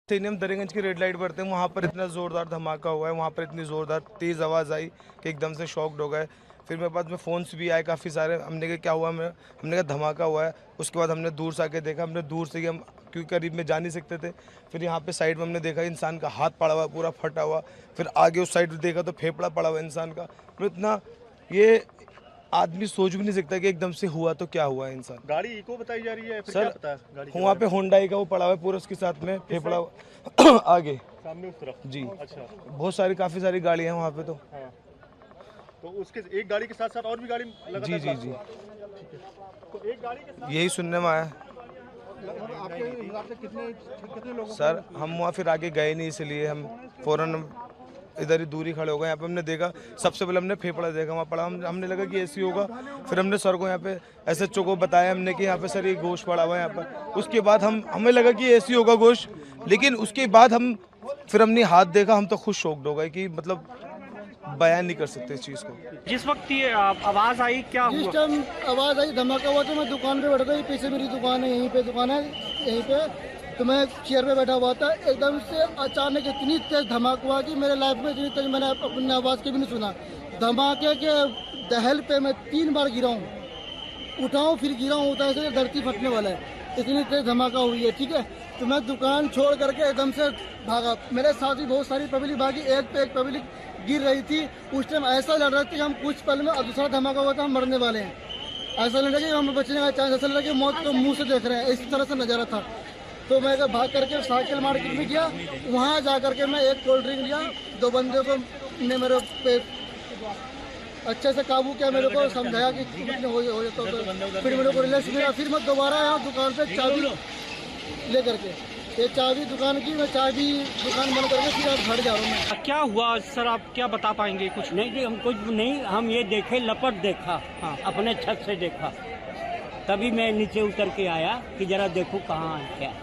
हम दरेगंज की red light पर थे, वहाँ पर इतना ज़ोरदार धमाका हुआ है, वहाँ पर इतनी ज़ोरदार तेज़ आवाज़ आई कि एकदम से शॉक्ड हो गए। फिर मेरे पास में फ़ोन्स भी आए काफ़ी सारे। हमने कहा क्या हुआ, हमने कहा धमाका हुआ है। उसके बाद हमने दूर से आके देखा, हमने दूर से ही हम क्योंकि करीब में जा नहीं सकते थे। फिर यहाँ पे साइड में हमने देखा इंसान का हाथ पड़ा हुआ पूरा फटा हुआ। फिर आगे उस साइड देखा तो फेफड़ा पड़ा हुआ इंसान का। तो इतना ये आदमी सोच भी नहीं सकता कि एकदम से हुआ तो क्या हुआ इंसान। गाड़ी इको बताई जा रही है, फिर सर क्या पता है गाड़ी के वहाँ बारे पे होंडाई का वो पड़ा हुआ है पूरा, उसके साथ में फेफड़ा आगे में? सामने उस तरफ। जी। अच्छा। बहुत सारी काफ़ी सारी गाड़ियाँ हैं वहाँ पे तो। हाँ। तो उसके एक गाड़ी के साथ साथ और भी गाड़ी लगातार जी जी ब्लास्ट जी, हुआ? ठीक है। तो एक गाड़ी के साथ यही सुनने में आया। आपके हिसाब से कितने लोगों सर हम वहाँ फिर आगे गए नहीं, इसलिए हम फ़ौरन इधर ही दूरी खड़े हो गए। यहाँ पे हमने देखा, सबसे पहले हमने फेफड़ा देखा वहाँ पड़ा, हमने लगा कि ऐसी होगा। फिर हमने सर को यहाँ पे एसएचओ को बताया हमने कि यहाँ पे सर ये गोश्त पड़ा हुआ है यहाँ पर। उसके बाद हमें लगा कि ऐसी होगा गोश्त, लेकिन उसके बाद फिर हमने हाथ देखा, हम तो खुद शॉक्ड हो गए कि मतलब बयान नहीं कर सकते इस चीज़ को। जिस वक्त ये आवाज आई क्या जिस हुआ? टाइम आवाज़ आई धमाका हुआ तो मैं दुकान पे बैठा था, पीछे मेरी दुकान है, यहीं पे दुकान है यहीं पे। तो मैं चेयर पे बैठा हुआ था, एकदम से अचानक इतनी तेज धमाका हुआ कि मेरे लाइफ में इतनी तेज मैंने अपनी आवाज़ के भी नहीं सुना। धमाके के दहल पे मैं 3 बार गिरा हूँ, उठाऊँ फिर गिरा हूँ, उठा से धरती फटने वाला है, इतनी तेज धमाका हुई है। ठीक है, तो मैं दुकान छोड़ करके एकदम से भागा। मेरे साथ भी बहुत सारी पब्लिक भागी, एक पे एक पब्लिक गिर रही थी। उस टाइम ऐसा लग रहा था कि हम कुछ पल में, और दूसरा धमाका हुआ था हम मरने वाले हैं। ऐसा लग रहा कि हम बचने का चांस, ऐसा लग रहा कि मौत को मुंह से देख रहे हैं, इस तरह से नज़ारा था। तो मैं भाग करके साइकिल मार्केट में गया, वहाँ जा करके मैं एक कोल्ड ड्रिंक लिया। 2 बंदे को ने मेरे पे अच्छे से काबू किया, मेरे को समझाया कि कुछ हो जाता तो फिर मेरे को रिलैक्स मिला। फिर मैं दोबारा यहाँ दुकान पे चाबी ले करके, ये चाबी दुकान की, मैं चाबी दुकान बंद करके फिर आप घर जा रहा हूँ मैं। क्या हुआ सर, आप क्या बता पाएंगे कुछ? नहीं जी, हम कुछ नहीं, हम ये देखे लपट देखा। हाँ। अपने छत से देखा, तभी मैं नीचे उतर के आया कि जरा देखूं कहाँ है क्या।